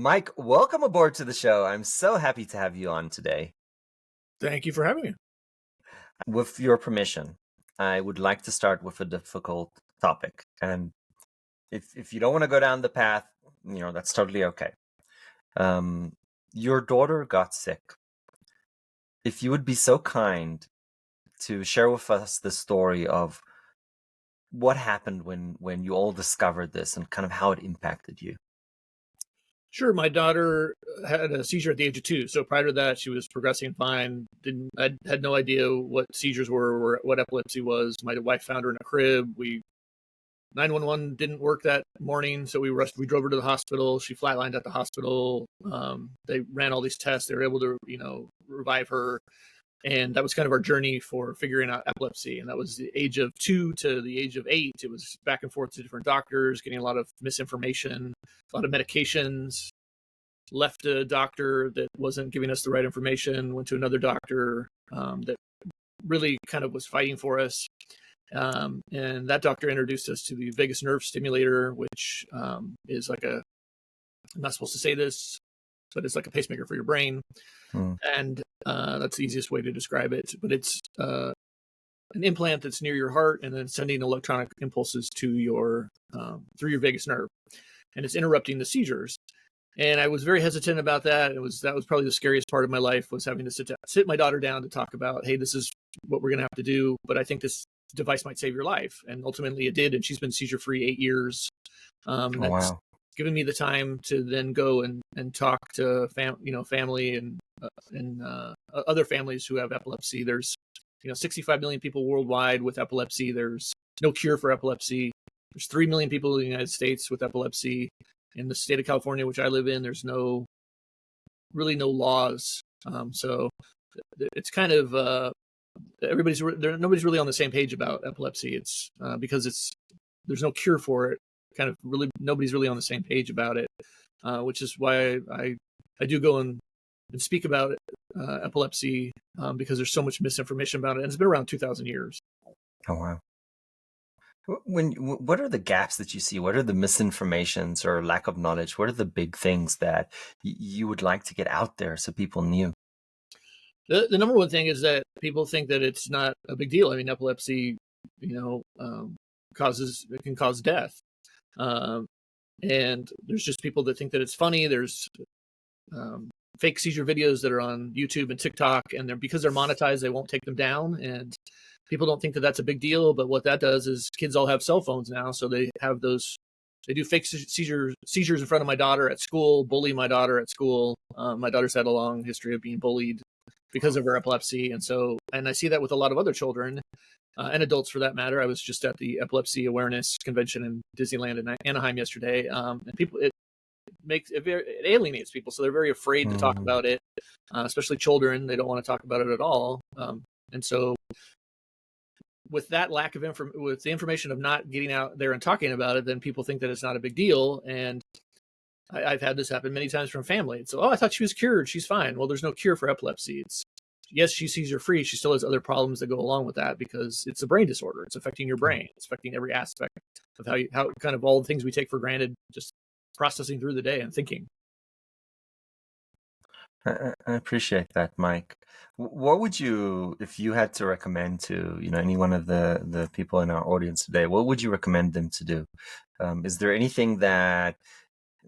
Mike, welcome aboard to the show. I'm so happy to have you on today. Thank you for having me. With your permission, I would like to start with a difficult topic. And if you don't want to go down the path, that's totally okay. Your daughter got sick. If you would be so kind to share with us the story of what happened when you all discovered this and kind of how it impacted you. Sure, my daughter had a seizure at the age of 2. So prior to that, she was progressing fine. I had no idea what seizures were or what epilepsy was. My wife found her in a crib. 911 didn't work that morning, so we drove her to the hospital. She flatlined at the hospital. They ran all these tests. They were able to, revive her. And that was kind of our journey for figuring out epilepsy. And that was the age of 2 to the age of 8. It was back and forth to different doctors, getting a lot of misinformation, a lot of medications. Left a doctor that wasn't giving us the right information, went to another doctor that really kind of was fighting for us. And that doctor introduced us to the vagus nerve stimulator, which is like I'm not supposed to say this, but it's like a pacemaker for your brain. And that's the easiest way to describe it. But it's an implant that's near your heart and then sending electronic impulses to through your vagus nerve. And it's interrupting the seizures. And I was very hesitant about that. That was probably the scariest part of my life, was having to sit my daughter down to talk about, hey, this is what we're going to have to do. But I think this device might save your life. And ultimately it did. And she's been seizure-free 8 years. That's given me the time to then go and talk to family and other families who have epilepsy. There's 65 million people worldwide with epilepsy. There's no cure for epilepsy. There's 3 million people in the United States with epilepsy. In the state of California, which I live in, there's really no laws. So it's kind of nobody's really on the same page about epilepsy. It's because there's no cure for it. Kind of really nobody's really on the same page about it, which is why I do go and speak about epilepsy because there's so much misinformation about it, and it's been around 2,000 years. Oh wow. What are the gaps that you see? What are the misinformations or lack of knowledge? What are the big things that you would like to get out there so people knew? The number one thing is that people think that it's not a big deal. I mean, epilepsy, can cause death. And there's just people that think that it's funny. There's fake seizure videos that are on YouTube and TikTok, and because they're monetized, they won't take them down. And people don't think that that's a big deal. But what that does is kids all have cell phones now. So they do fake seizures in front of my daughter at school, bully my daughter at school. My daughter's had a long history of being bullied because of her epilepsy. And I see that with a lot of other children and adults for that matter. I was just at the Epilepsy Awareness Convention in Disneyland in Anaheim yesterday. And it alienates people. So they're very afraid to talk about it, especially children. They don't want to talk about it at all. And so with that lack of with the information of not getting out there and talking about it, then people think that it's not a big deal. And I've had this happen many times from family. So, I thought she was cured. She's fine. Well, there's no cure for epilepsy. Yes, she's seizure-free. She still has other problems that go along with that because it's a brain disorder. It's affecting your brain. It's affecting every aspect of how kind of all the things we take for granted, just processing through the day and thinking. I appreciate that, Mike. What would you, if you had to recommend to, any one of the people in our audience today, what would you recommend them to do? Is there anything that,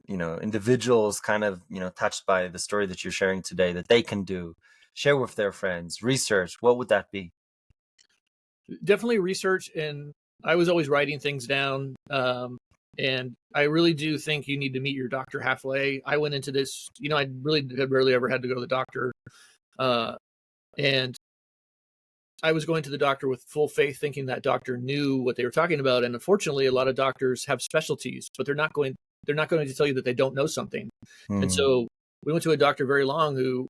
individuals kind of, touched by the story that you're sharing today that they can do, share with their friends, research? What would that be? Definitely research. And I was always writing things down. And I really do think you need to meet your doctor halfway. I went into this, I really had rarely ever had to go to the doctor. And I was going to the doctor with full faith, thinking that doctor knew what they were talking about. And unfortunately, a lot of doctors have specialties, but they're not going to tell you that they don't know something. And so we went to a doctor very long who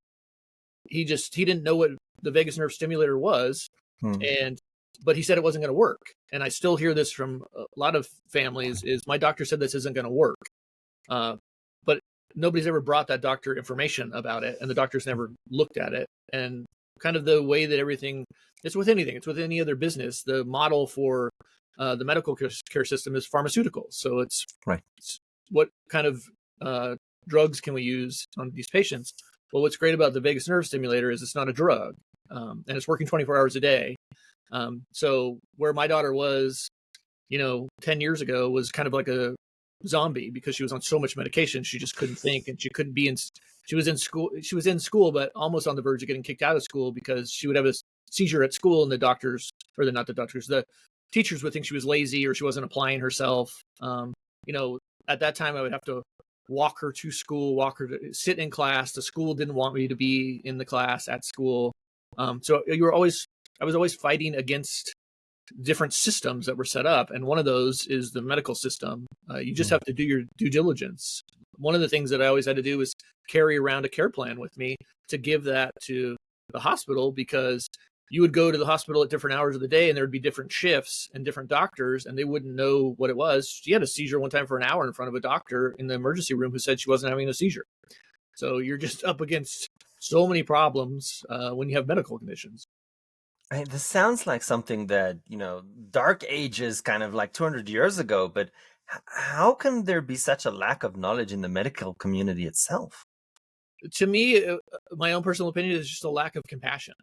he didn't know what the vagus nerve stimulator was. But he said it wasn't going to work. And I still hear this from a lot of families is my doctor said this isn't going to work. But nobody's ever brought that doctor information about it. And the doctor's never looked at it. And kind of the way that it's with anything. It's with any other business. The model for the medical care system is pharmaceuticals. So it's right. It's what kind of drugs can we use on these patients? Well, what's great about the vagus nerve stimulator is it's not a drug, and it's working 24 hours a day. So where my daughter was, 10 years ago was kind of like a zombie because she was on so much medication. She just couldn't think, and she couldn't be she was in school, but almost on the verge of getting kicked out of school because she would have a seizure at school, and the teachers would think she was lazy or she wasn't applying herself. At that time I would have to walk her to school, walk her to sit in class. The school didn't want me to be in the class at school. So I was always fighting against different systems that were set up. And one of those is the medical system. You just have to do your due diligence. One of the things that I always had to do was carry around a care plan with me to give that to the hospital, because you would go to the hospital at different hours of the day and there would be different shifts and different doctors, and they wouldn't know what it was. She had a seizure one time for an hour in front of a doctor in the emergency room who said she wasn't having a seizure. So you're just up against so many problems when you have medical conditions. Right, this sounds like something that, dark ages, kind of like 200 years ago, but how can there be such a lack of knowledge in the medical community itself? To me, my own personal opinion is just a lack of compassion.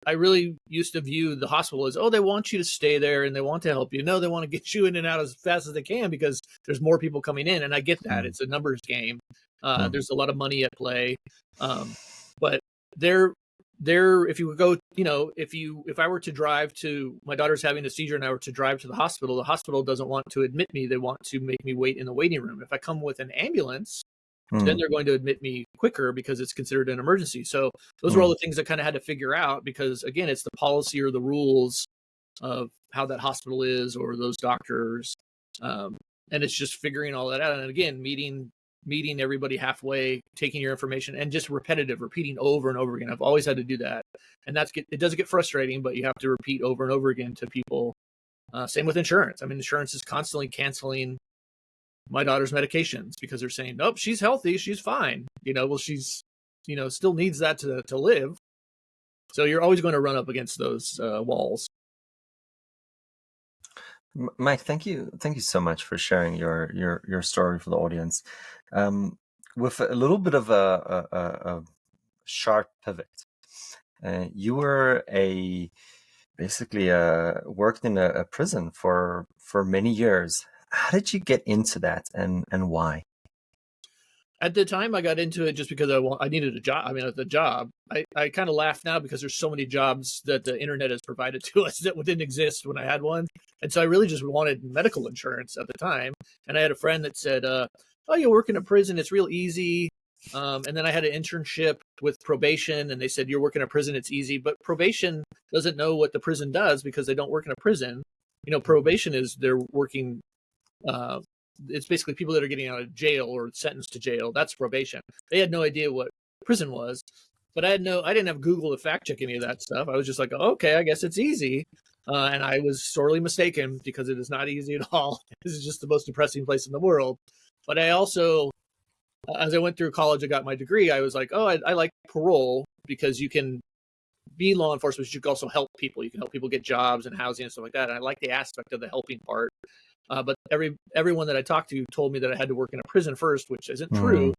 I really used to view the hospital as, oh, they want you to stay there and they want to help you. No, they want to get you in and out as fast as they can because there's more people coming in. And I get that. It's a numbers game. There's a lot of money at play. But if you would go, if I were to drive to, my daughter's having a seizure and I were to drive to the hospital doesn't want to admit me. They want to make me wait in the waiting room. If I come with an ambulance, then they're going to admit me quicker because it's considered an emergency. So those were all the things I kind of had to figure out, because again, it's the policy or the rules of how that hospital is or those doctors. And it's just figuring all that out. And again, meeting everybody halfway, taking your information, and just repeating over and over again. I've always had to do that. And it does get frustrating, but you have to repeat over and over again to people. Same with insurance. I mean, insurance is constantly canceling my daughter's medications because they're saying, nope, she's healthy, she's fine. Well, she's, still needs that to live. So you're always going to run up against those walls. Mike, thank you so much for sharing your story for the audience. With a little bit of a sharp pivot, you were basically worked in a prison for many years. How did you get into that, and why? At the time, I got into it just because I needed a job. I mean, the job. I kind of laugh now because there's so many jobs that the internet has provided to us that didn't exist when I had one. And so I really just wanted medical insurance at the time. And I had a friend that said, oh, you work in a prison, it's real easy. And then I had an internship with probation, and they said, you're working in a prison, it's easy. But probation doesn't know what the prison does because they don't work in a prison. Probation is they're working... it's basically people that are getting out of jail or sentenced to jail. That's probation. They had no idea what prison was, but I didn't have Google to fact check any of that stuff. I was just like, oh, okay, I guess it's easy. And I was sorely mistaken, because it is not easy at all. This is just the most depressing place in the world. But I also, as I went through college, I got my degree. I was like, oh, I like parole because you can be law enforcement, but you can also help people. You can help people get jobs and housing and stuff like that. And I like the aspect of the helping part. But everyone that I talked to told me that I had to work in a prison first, which isn't true.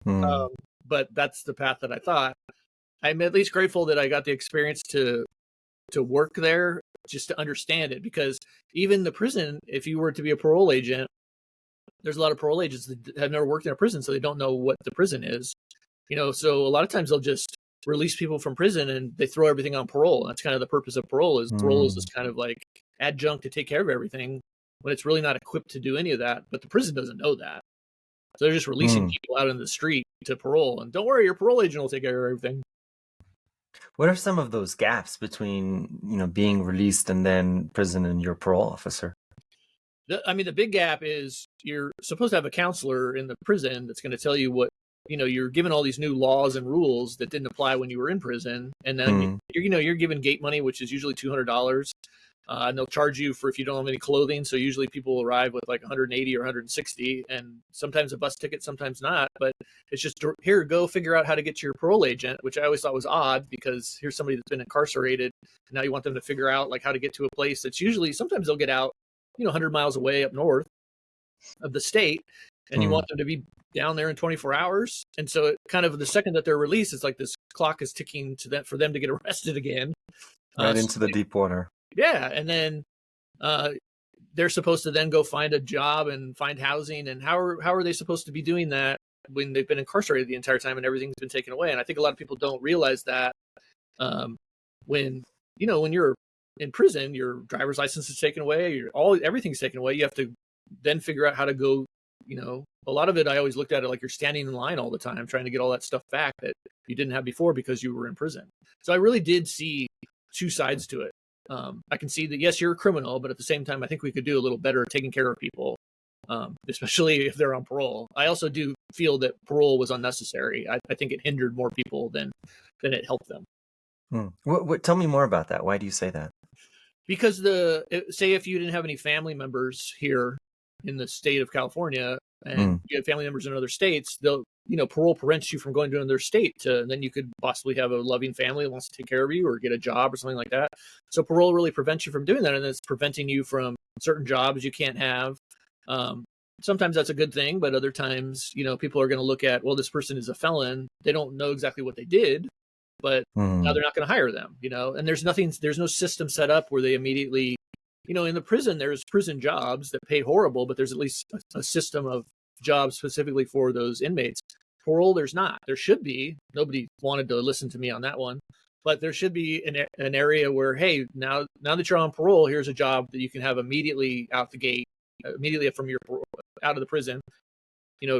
But that's the path that I thought. I'm at least grateful that I got the experience to work there, just to understand it. Because even the prison, if you were to be a parole agent, there's a lot of parole agents that have never worked in a prison, so they don't know what the prison is. So a lot of times they'll just release people from prison and they throw everything on parole. That's kind of the purpose of parole. Parole is this kind of like adjunct to take care of everything, when it's really not equipped to do any of that. But the prison doesn't know that. So they're just releasing people out in the street to parole. And don't worry, your parole agent will take care of everything. What are some of those gaps between, being released and then prison and your parole officer? The big gap is you're supposed to have a counselor in the prison that's going to tell you what, you're given all these new laws and rules that didn't apply when you were in prison. And then, you're given gate money, which is usually $200. And they'll charge you for if you don't have any clothing. So usually people arrive with like 180 or 160, and sometimes a bus ticket, sometimes not. But it's just, here, go figure out how to get to your parole agent, which I always thought was odd, because here's somebody that's been incarcerated. And now you want them to figure out like how to get to a place that's usually, sometimes they'll get out, 100 miles away up north of the state. And you want them to be down there in 24 hours. And so it kind of the second that they're released, it's like this clock is ticking to them for them to get arrested again. Right So into the deep water. yeah. And then they're supposed to then go find a job and find housing. And how are they supposed to be doing that when they've been incarcerated the entire time and everything's been taken away? And I think a lot of people don't realize that when you're in prison, your driver's license is taken away, everything's taken away. You have to then figure out how to go. A lot of it, I always looked at it like you're standing in line all the time trying to get all that stuff back that you didn't have before because you were in prison. So I really did see two sides to it. I can see that, yes, you're a criminal, but at the same time, I think we could do a little better taking care of people, especially if they're on parole. I also do feel that parole was unnecessary. I think it hindered more people than it helped them. Tell me more about that. Why do you say that? Because say if you didn't have any family members here in the state of California and you have family members in other states, parole prevents you from going to another state and then you could possibly have a loving family that wants to take care of you or get a job or something like that. So parole really prevents you from doing that. And it's preventing you from certain jobs you can't have. Sometimes that's a good thing, but other times, people are going to look at, well, this person is a felon. They don't know exactly what they did, but now they're not going to hire them, and there's no system set up where they immediately, in the prison, there's prison jobs that pay horrible, but there's at least a system of jobs specifically for those inmates. Parole, there's not. There should be. Nobody wanted to listen to me on that one, but there should be an area where, hey, now that you're on parole, here's a job that you can have immediately out the gate, immediately from your out of the prison,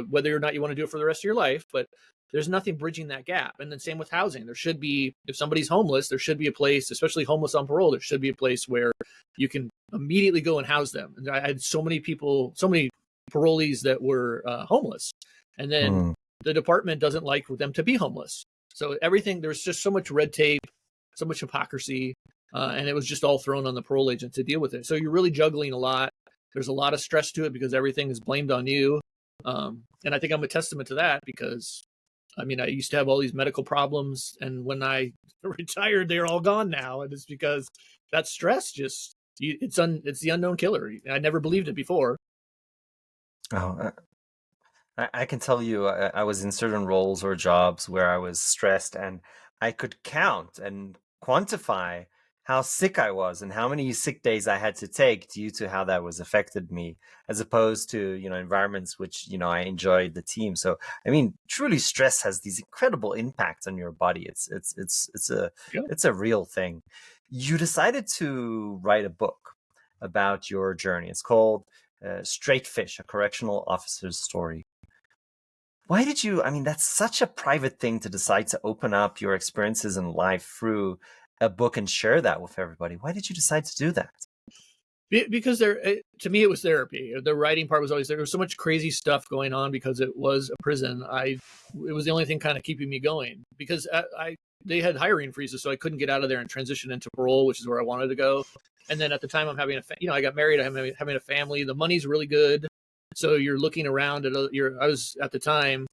whether or not you want to do it for the rest of your life, but there's nothing bridging that gap. And then same with housing. There should be, if somebody's homeless, there should be a place, especially homeless on parole, there should be a place where you can immediately go and house them. And I had so many parolees that were homeless. And then the department doesn't like them to be homeless. So there's just so much red tape, so much hypocrisy, and it was just all thrown on the parole agent to deal with it. So you're really juggling a lot. There's a lot of stress to it because everything is blamed on you. And I think I'm a testament to that because I used to have all these medical problems, and when I retired, they're all gone now. And it's because that stress it's the unknown killer. I never believed it before. Oh, I can tell you, I was in certain roles or jobs where I was stressed, and I could count and quantify how sick I was and how many sick days I had to take due to how that was affected me, as opposed to, environments which, I enjoyed the team. So, truly stress has these incredible impacts on your body. It's a real thing. You decided to write a book about your journey. It's called Straight Fish, a correctional officer's story. Why did you, that's such a private thing to decide to open up your experiences in life through a book and share that with everybody. Why did you decide to do that? Because to me, it was therapy. The writing part was always there. There was so much crazy stuff going on because it was a prison. It was the only thing kind of keeping me going because they had hiring freezes, so I couldn't get out of there and transition into parole, which is where I wanted to go. And then at the time I'm having I got married, I'm having a family. The money's really good. So you're looking around at I was at the time,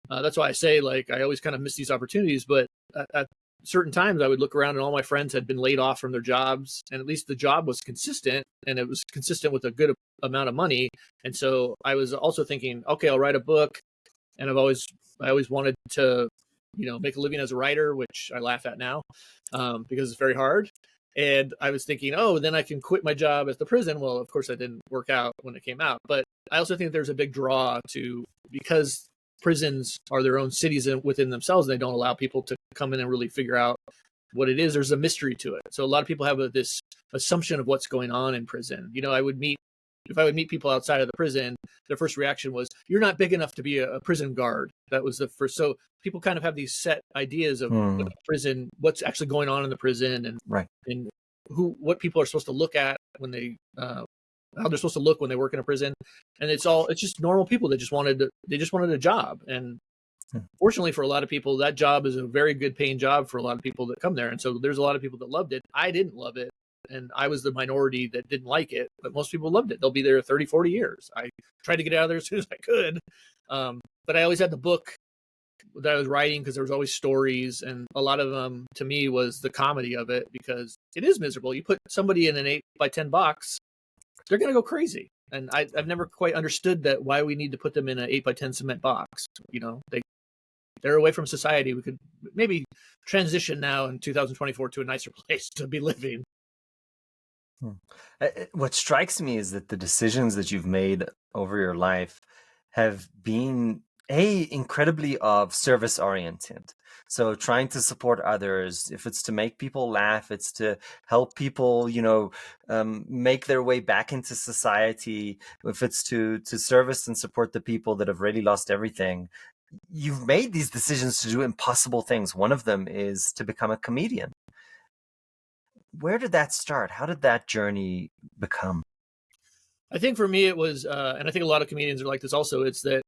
that's why I say, I always kind of miss these opportunities, but at certain times I would look around and all my friends had been laid off from their jobs, and at least the job was consistent, and it was consistent with a good amount of money. And so I was also thinking, okay, I'll write a book. And I always wanted to, make a living as a writer, which I laugh at now, because it's very hard. And I was thinking, then I can quit my job at the prison. Well, of course, that didn't work out when it came out. But I also think there's a big draw because prisons are their own cities within themselves. And they don't allow people to come in and really figure out what it is. There's a mystery to it. So a lot of people have this assumption of what's going on in prison. If I would meet people outside of the prison, their first reaction was, you're not big enough to be a prison guard. That was the first. So people kind of have these set ideas of prison, what's actually going on in the prison, and right, and what people are supposed to look at when they how they're supposed to look when they work in a prison. And it's just normal people that just wanted a job. And fortunately for a lot of people, that job is a very good paying job for a lot of people that come there. And so there's a lot of people that loved it. I didn't love it. And I was the minority that didn't like it, but most people loved it. They'll be there 30, 40 years. I tried to get out of there as soon as I could. But I always had the book that I was writing because there was always stories, and a lot of them to me was the comedy of it, because it is miserable. You put somebody in an 8x10 box, they're going to go crazy. And I've never quite understood that, why we need to put them in an 8x10 cement box. They're away from society. We could maybe transition now in 2024 to a nicer place to be living. What strikes me is that the decisions that you've made over your life have been incredibly of service oriented. So trying to support others, if it's to make people laugh, it's to help people, make their way back into society. If it's to service and support the people that have really lost everything, you've made these decisions to do impossible things. One of them is to become a comedian. Where did that start? How did that journey become? I think for me it was, and I think a lot of comedians are like this also, it's that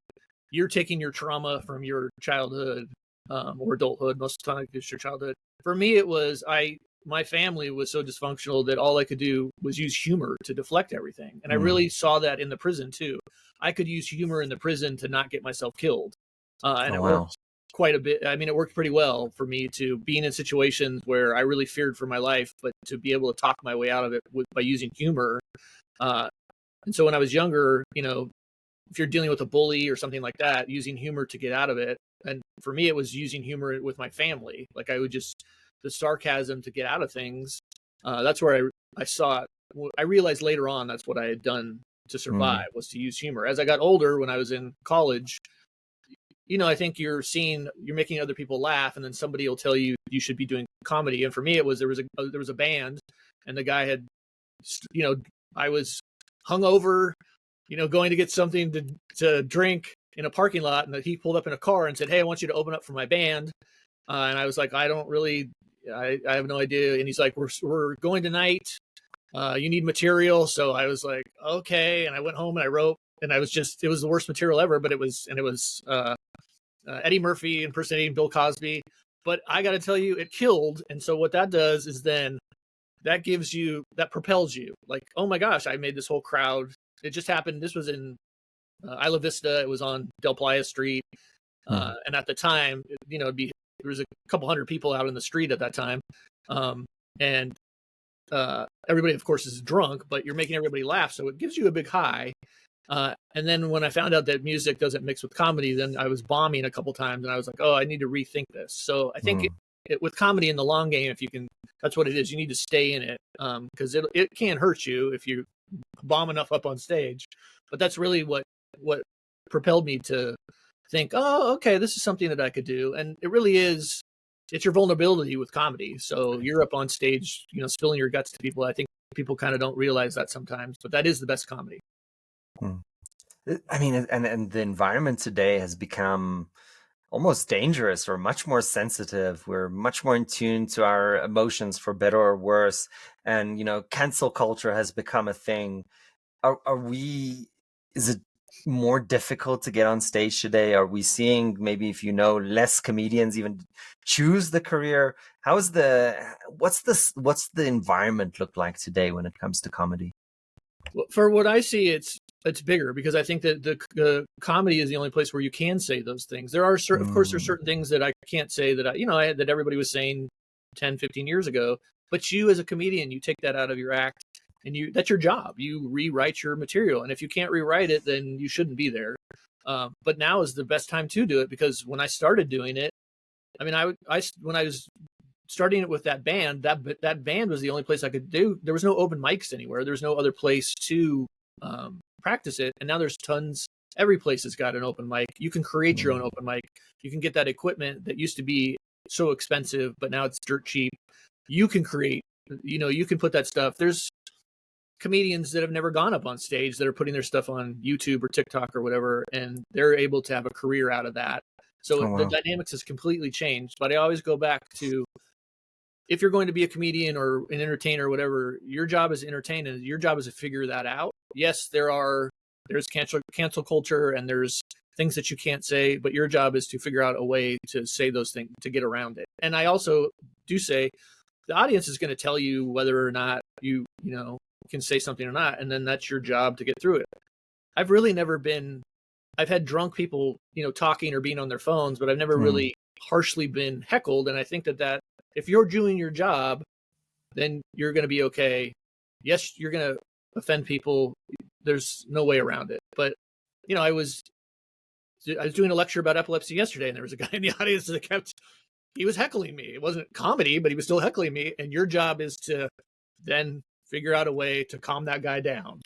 you're taking your trauma from your childhood or adulthood. Most of the time it's your childhood. For me, it was, my family was so dysfunctional that all I could do was use humor to deflect everything. And I really saw that in the prison too. I could use humor in the prison to not get myself killed. And it worked quite a bit. I mean, it worked pretty well for me to being in situations where I really feared for my life, but to be able to talk my way out of it by using humor. And so when I was younger, if you're dealing with a bully or something like that, using humor to get out of it. And for me, it was using humor with my family. Like, I would just, the sarcasm to get out of things. That's where I saw it. I realized later on that's what I had done to survive, was to use humor. As I got older, when I was in college, I think you're making other people laugh, and then somebody will tell you you should be doing comedy. And for me, it was, there was a band, and the guy had, I was hungover, going to get something to drink in a parking lot, and he pulled up in a car and said, "Hey, I want you to open up for my band." And I was like, I have no idea. And he's like, "We're going tonight. You need material." So I was like, okay. And I went home and I wrote, and it was the worst material ever, but it was Eddie Murphy impersonating Bill Cosby. But I got to tell you, it killed. And so what that does is then that propels you, like, oh my gosh, I made this whole crowd. It just happened. This was in Isla Vista. It was on Del Playa Street. And at the time, there was a couple hundred people out in the street at that time. And everybody, of course, is drunk, but you're making everybody laugh. So it gives you a big high. And then when I found out that music doesn't mix with comedy, then I was bombing a couple times, and I was like, oh, I need to rethink this. So I think with comedy in the long game, that's what it is. You need to stay in it, because it can hurt you if you bomb enough up on stage. But that's really what propelled me to think, oh, okay, this is something that I could do. And it really is. It's your vulnerability with comedy. So you're up on stage, spilling your guts to people. I think people kind of don't realize that sometimes, but that is the best comedy. I mean, and the environment today has become almost dangerous, or much more sensitive. We're much more in tune to our emotions, for better or worse. And, cancel culture has become a thing. Is it more difficult to get on stage today? Are we seeing, maybe, if less comedians even choose the career? What's the environment look like today when it comes to comedy? Well, for what I see, it's bigger, because I think that the comedy is the only place where you can say those things. There are of course, there's certain things that I can't say that that everybody was saying 10, 15 years ago, but you as a comedian, you take that out of your act, and that's your job. You rewrite your material. And if you can't rewrite it, then you shouldn't be there. But now is the best time to do it, because when I started doing it, I mean, when I was starting it with that band, that band was the only place I could do. There was no open mics anywhere. There was no other place to practice it. And now there's tons. Every place has got an open mic. You can create your own open mic. You can get that equipment that used to be so expensive, but now it's dirt cheap. You can create, you can put that stuff. There's comedians that have never gone up on stage that are putting their stuff on YouTube or TikTok or whatever, and they're able to have a career out of that. So the dynamics has completely changed. But I always go back to, if you're going to be a comedian or an entertainer or whatever, your job is to entertain, and your job is to figure that out. Yes, there's cancel culture, and there's things that you can't say, but your job is to figure out a way to say those things, to get around it. And I also do say the audience is going to tell you whether or not you can say something or not, and then that's your job to get through it. I've had drunk people, talking or being on their phones, but I've never really harshly been heckled. And I think that if you're doing your job, then you're going to be okay. Yes, you're going to offend people. There's no way around it. But I was doing a lecture about epilepsy yesterday, and there was a guy in the audience that he was heckling me. It wasn't comedy, but he was still heckling me. And your job is to then figure out a way to calm that guy down.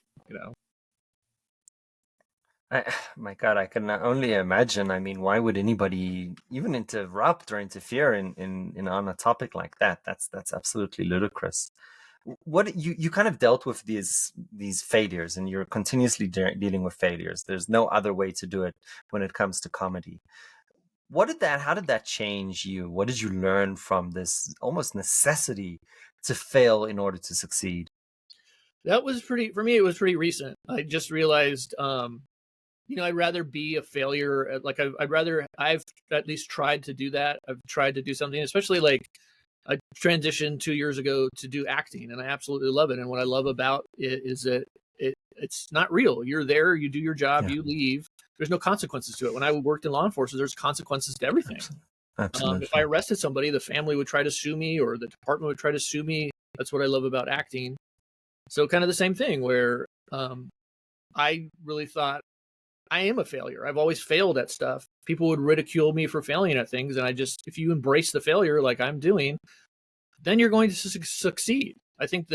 My God, I can only imagine. I mean, why would anybody even interrupt or interfere in on a topic like that? That's absolutely ludicrous. What you kind of dealt with these failures, and you're continuously dealing with failures. There's no other way to do it when it comes to comedy. How did that change you? What did you learn from this almost necessity to fail in order to succeed? That was for me, it was pretty recent. I just realized, I'd rather be a failure. Like I've at least tried to do that. I've tried to do something, especially like I transitioned 2 years ago to do acting, and I absolutely love it. And what I love about it is that it's not real. You're there, you do your job, Yeah, you leave. There's no consequences to it. When I worked in law enforcement, there's consequences to everything. If I absolutely. arrested somebody, the family would try to sue me, or the department would try to sue me. That's what I love about acting. So kind of the same thing where I really thought I am a failure. I've always failed at stuff. People would ridicule me for failing at things. And if you embrace the failure like I'm doing, then you're going to succeed. I think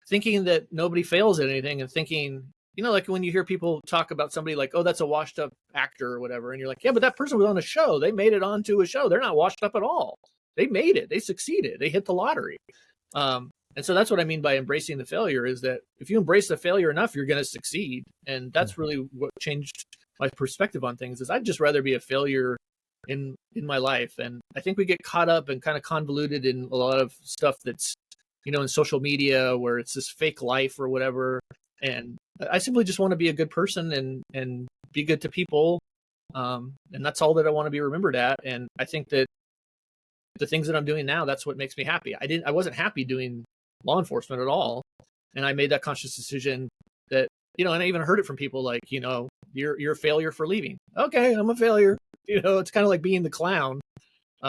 thinking that nobody fails at anything and thinking, like when you hear people talk about somebody like, oh, that's a washed up actor or whatever. And you're like, yeah, but that person was on a show. They made it onto a show. They're not washed up at all. They made it. They succeeded. They hit the lottery. And so that's what I mean by embracing the failure, is that if you embrace the failure enough, you're going to succeed. And that's really what changed my perspective on things. Is I'd just rather be a failure in my life. And I think we get caught up and kind of convoluted in a lot of stuff that's, in social media where it's this fake life or whatever. And I simply just want to be a good person and be good to people. And that's all that I want to be remembered at. And I think that the things that I'm doing now, that's what makes me happy. I wasn't happy doing law enforcement at all. And I made that conscious decision that, and I even heard it from people like, you're a failure for leaving. Okay, I'm a failure. It's kind of like being the clown,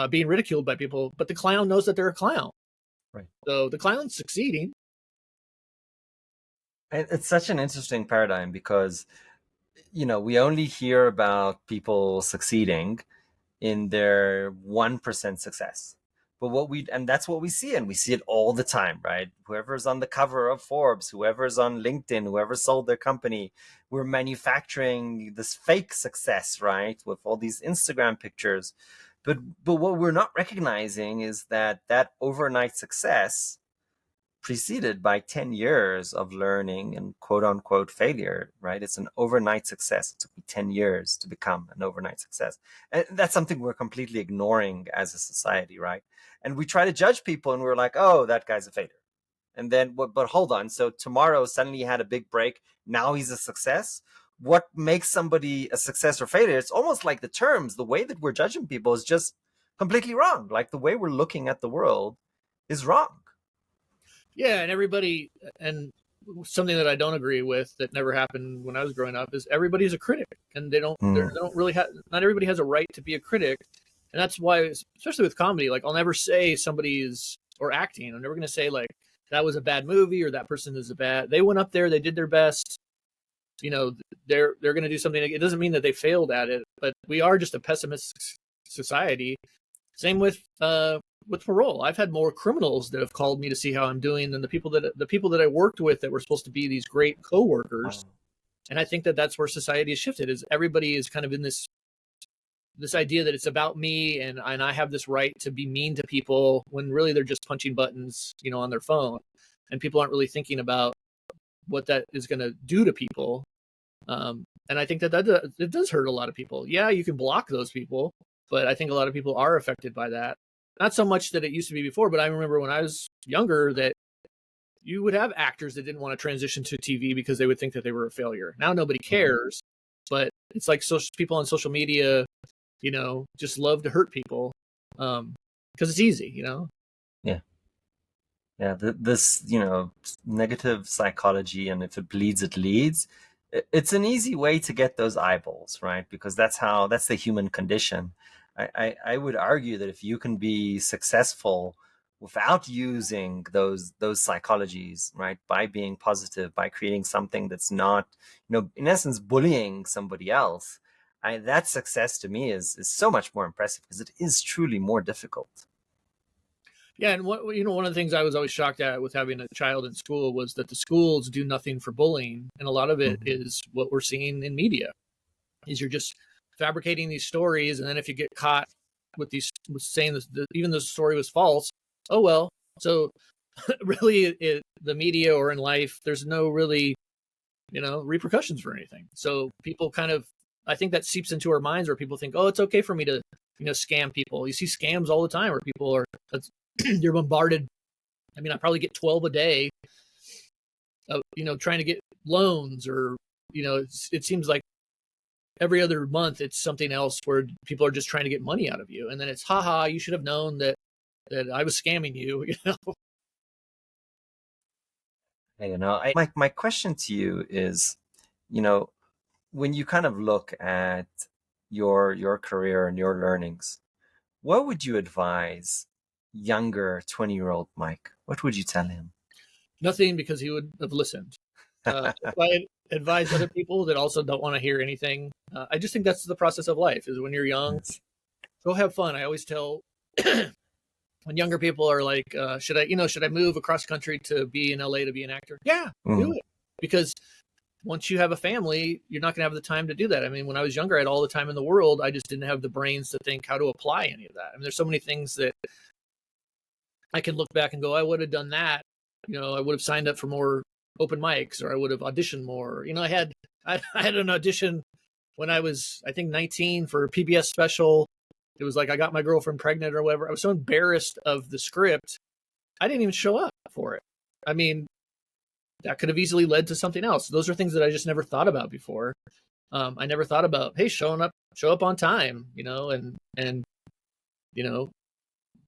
being ridiculed by people, but the clown knows that they're a clown. Right. So the clown's succeeding. And it's such an interesting paradigm because, we only hear about people succeeding in their 1% success. But and that's what we see, and we see it all the time, right? Whoever's on the cover of Forbes, whoever's on LinkedIn, whoever sold their company, we're manufacturing this fake success, right? With all these Instagram pictures. But what we're not recognizing is that overnight success preceded by 10 years of learning and quote unquote failure, right? It's an overnight success. It took me 10 years to become an overnight success. And that's something we're completely ignoring as a society, right? And we try to judge people and we're like, oh, that guy's a failure. And then, but hold on. So tomorrow suddenly he had a big break. Now he's a success. What makes somebody a success or failure? It's almost like the way that we're judging people is just completely wrong. Like the way we're looking at the world is wrong. Yeah, and something that I don't agree with that never happened when I was growing up is everybody's a critic, and they don't really have. Not everybody has a right to be a critic, and that's why, especially with comedy, like I'll never say somebody's or acting. I'm never going to say like that was a bad movie or that person is a bad. They went up there, they did their best. They're going to do something. It doesn't mean that they failed at it, but we are just a pessimistic society. Same with parole. I've had more criminals that have called me to see how I'm doing than the people that I worked with that were supposed to be these great coworkers. And I think that that's where society has shifted. Is everybody is kind of in this idea that it's about me and I have this right to be mean to people when really they're just punching buttons, on their phone, and people aren't really thinking about what that is going to do to people. And I think that it does hurt a lot of people. Yeah, you can block those people, but I think a lot of people are affected by that. Not so much that it used to be before, but I remember when I was younger that you would have actors that didn't want to transition to TV because they would think that they were a failure. Now nobody cares, but it's like people on social media, just love to hurt people because it's easy, Yeah. Yeah, this, negative psychology, and if it bleeds, it leads. It's an easy way to get those eyeballs, right? Because that's the human condition. I would argue that if you can be successful without using those psychologies, right? By being positive, by creating something that's not, in essence, bullying somebody else. That success to me is so much more impressive because it is truly more difficult. Yeah, and one of the things I was always shocked at with having a child in school was that the schools do nothing for bullying, and a lot of it is what we're seeing in media. Is you're just fabricating these stories, and then if you get caught with saying this, even though the story was false, oh well. So really, the media or in life, there's no really repercussions for anything. So people kind of, I think that seeps into our minds where people think, oh, it's okay for me to scam people. You see scams all the time where people are you're bombarded. I mean, I probably get 12 a day of, trying to get loans, or it seems like every other month it's something else where people are just trying to get money out of you, and then it's haha, you should have known that I was scamming you. My question to you is, when you kind of look at your career and your learnings, what would you advise younger 20-year-old Mike? What would you tell him? Nothing, because he would have listened. If I advise other people that also don't want to hear anything, I just think that's the process of life. Is when you're young, Yes. go have fun. I always tell when younger people are like, should I move across country to be in LA to be an actor? Yeah, do it, because once you have a family, you're not going to have the time to do that. I mean, when I was younger, I had all the time in the world. I just didn't have the brains to think how to apply any of that. I mean, there's so many things that I can look back and go, I would have done that. I would have signed up for more open mics, or I would have auditioned more. I had an audition when I was, I think, 19 for a PBS special. It was like I got my girlfriend pregnant or whatever. I was so embarrassed of the script, I didn't even show up for it. I mean, that could have easily led to something else. Those are things that I just never thought about before. I never thought about, hey, show up on time, and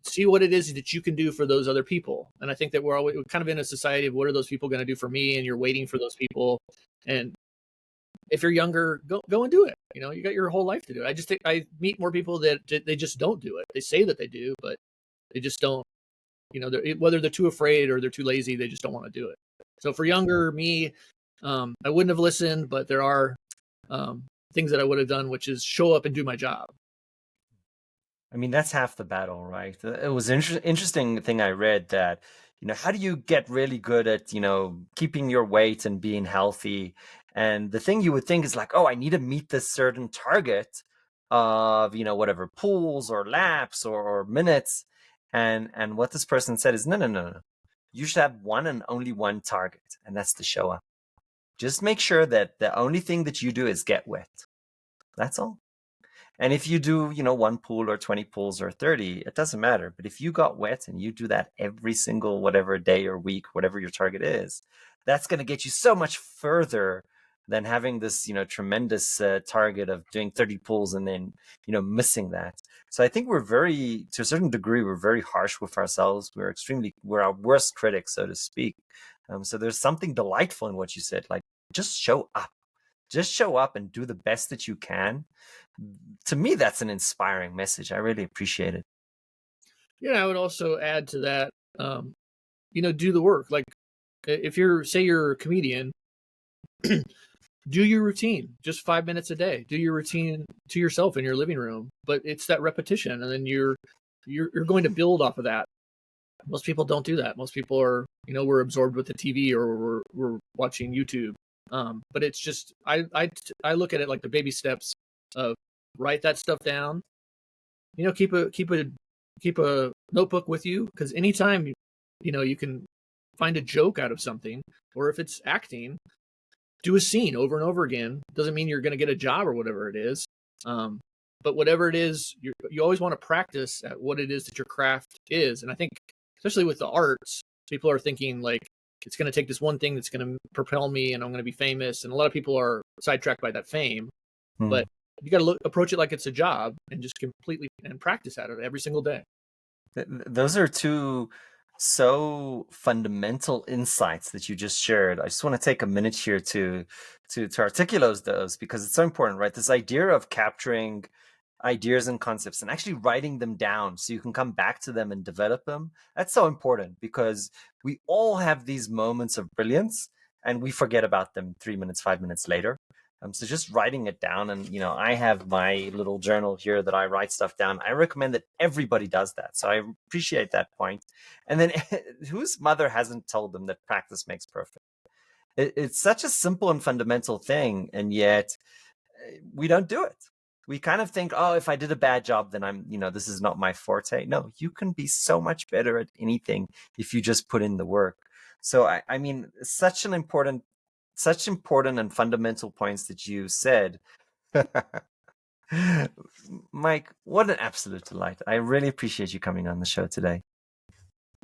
see what it is that you can do for those other people. And I think that we're kind of in a society of what are those people going to do for me, and you're waiting for those people. And if you're younger, go and do it. You got your whole life to do it. I just think I meet more people that they just don't do it. They say that they do, but they just don't. Whether they're too afraid or they're too lazy, they just don't want to do it. So for younger me, I wouldn't have listened, but there are things that I would have done, which is show up and do my job. I mean, that's half the battle, right? It was an interesting thing I read that, how do you get really good at, keeping your weight and being healthy? And the thing you would think is like, oh, I need to meet this certain target of, whatever, pulls or laps or minutes. And what this person said is, no. You should have one and only one target, and that's to show up. Just make sure that the only thing that you do is get wet. That's all. And if you do, one pool or 20 pools or 30, it doesn't matter. But if you got wet and you do that every single whatever day or week, whatever your target is, that's going to get you so much further than having this, tremendous target of doing 30 pools and then, missing that. So I think to a certain degree, we're very harsh with ourselves. We're our worst critics, so to speak. So there's something delightful in what you said, like just show up. Just show up and do the best that you can. To me, that's an inspiring message. I really appreciate it. Yeah, I would also add to that, do the work. Like if you're a comedian, do your routine, just 5 minutes a day. Do your routine to yourself in your living room, but it's that repetition, and then you're going to build off of that. Most people don't do that. Most people are, we're absorbed with the TV, or we're watching YouTube. But it's just, I look at it like the baby steps of write that stuff down. Keep a notebook with you, because anytime you can find a joke out of something, or if it's acting, do a scene over and over again. Doesn't mean you're going to get a job or whatever it is. But whatever it is, you always want to practice at what it is that your craft is. And I think, especially with the arts, people are thinking like, it's going to take this one thing that's going to propel me and I'm going to be famous. And a lot of people are sidetracked by that fame. But you got to approach it like it's a job, and just completely and practice at it every single day. Those are two so fundamental insights that you just shared. I just want to take a minute here to articulate those, because it's so important, right? This idea of capturing ideas and concepts and actually writing them down so you can come back to them and develop them. That's so important because we all have these moments of brilliance and we forget about them 3 minutes, 5 minutes later. So just writing it down, and I have my little journal here that I write stuff down. I recommend that everybody does that. So I appreciate that point. And then whose mother hasn't told them that practice makes perfect? It's such a simple and fundamental thing, and yet we don't do it. We kind of think, oh, if I did a bad job, then this is not my forte. No, you can be so much better at anything if you just put in the work. So I mean, such important and fundamental points that you said. Mike, what an absolute delight. I really appreciate you coming on the show today.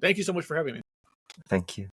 Thank you so much for having me. Thank you.